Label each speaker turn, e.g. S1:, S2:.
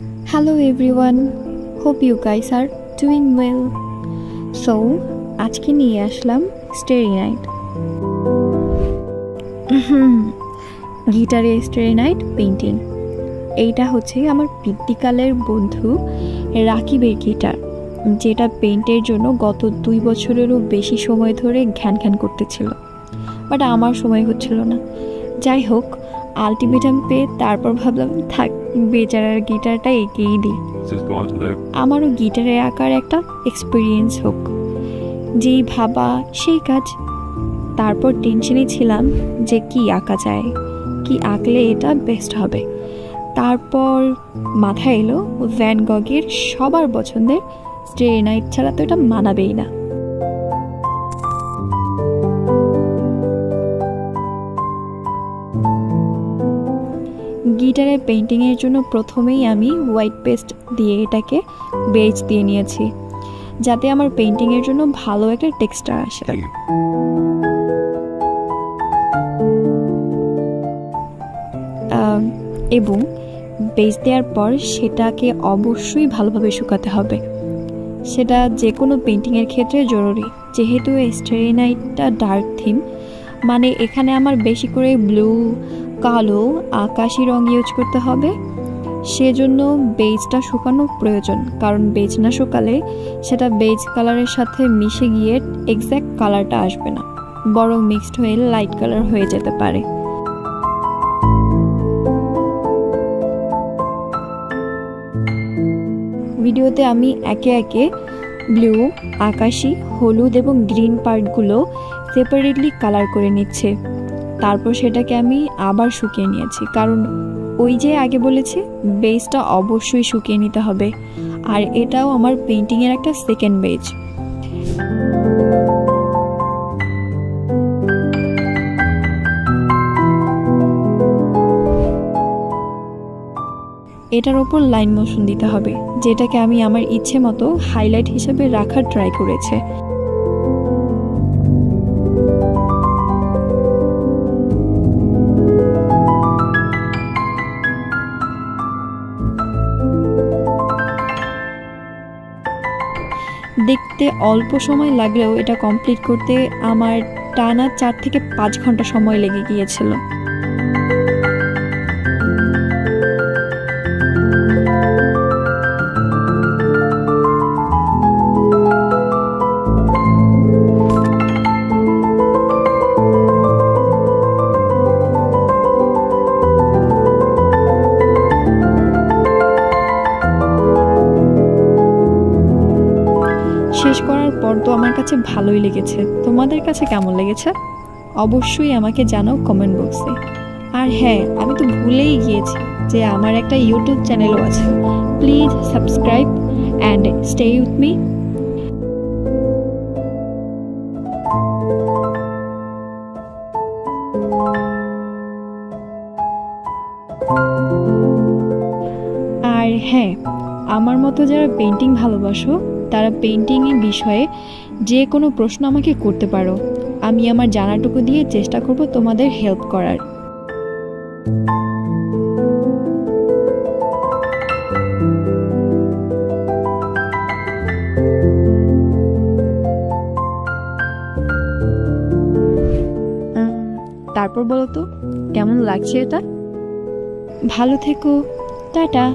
S1: Hello everyone, hope you guys are doing well. So, আজকে নিয়ে আসলাম স্টারি নাইট। গিটারে স্টারি নাইট পেইন্টিং। এইটা হচ্ছে আমার পিতৃকালের বন্ধু রাকিবের গিটার, যেটা পেইন্টের জন্য গত 2 বছরেরও বেশি সময় ধরে ঘ্যান করতেছিল, বাট আমার সময় হচ্ছিল না। যাই হোক, আলটিমেটাম পেয়ে তারপর ভাবলাম থাক, বেচারার গিটারটা এঁকেই দিই, আমারও গিটারে আঁকার একটা এক্সপিরিয়েন্স হোক। যেই ভাবা সেই কাজ। তারপর টেনশনে ছিলাম যে কি আঁকা যায়, কি আঁকলে এটা বেস্ট হবে। তারপর মাথায় এলো ভ্যান গগের সবার পছন্দের স্টারি নাইট ছাড়া তো এটা মানাবেই না। গিটারে পেইন্টিংয়ের জন্য প্রথমেই আমি হোয়াইট পেস্ট দিয়ে এটাকে বেজ দিয়ে নিয়েছি, যাতে আমার পেইন্টিংয়ের জন্য ভালো একটা টেক্সচার আসে। এবং বেজ দেওয়ার পর সেটাকে অবশ্যই ভালোভাবে শুকাতে হবে। সেটা যে কোনো পেইন্টিংয়ের ক্ষেত্রে জরুরি, যেহেতু স্টারি নাইটটা ডার্ক থিম, মানে এখানে আমার বেশি করে ব্লু, কালো, আকাশি রং ইউজ করতে হবে। সেজন্য বেজটা শুকানো প্রয়োজন, কারণ বেজ না শুকালে সেটা বেজ কালারের সাথে মিশে গিয়ে এক্স্যাক্ট কালারটা আসবে না, বরং মিক্সড হয়ে লাইট কালার হয়ে যেতে পারে। ভিডিওতে আমি একে একে ব্লু, আকাশি, হলুদ এবং গ্রিন পার্টগুলো সেপারেটলি কালার করে নিচ্ছে। তারপর সেটাকে আমি আবার শুকিয়ে নিয়েছি, কারণ ওই যে আগে বলেছি বেজটা অবশ্যই শুকিয়ে নিতে হবে, আর এটাও আমার পেইন্টিংয়ের একটা সেকেন্ড বেজ। এটার ওপর লাইন মোশন দিতে হবে, যেটাকে আমি আমার ইচ্ছে মতো হাইলাইট হিসেবে রাখার ট্রাই করেছে। দেখতে অল্প সময় লাগলেও এটা কমপ্লিট করতে আমার টানা 4 থেকে 5 ঘন্টা সময় লেগে গিয়েছিল। শেষ করার পর তো আমার কাছে ভালোই লেগেছে। তোমাদের কাছে কেমন লেগেছে অবশ্যই আমাকে জানাও কমেন্ট বক্সে। আর হ্যাঁ, আমি তো ভুলেই গিয়েছি যে আমার একটা ইউটিউব চ্যানেলও আছে। Please subscribe and stay with me. আর হ্যাঁ, আমার মতো যারা পেইন্টিং ভালোবাসো তারা পেইন্টিংয়ের বিষয়ে যে কোনো প্রশ্ন আমাকে করতে পারো। আমি আমার জানাটুকু দিয়ে চেষ্টা করব তোমাদের হেল্প করার। তারপর বলো তো কেমন লাগছে এটা। ভালো থেকো, টাটা।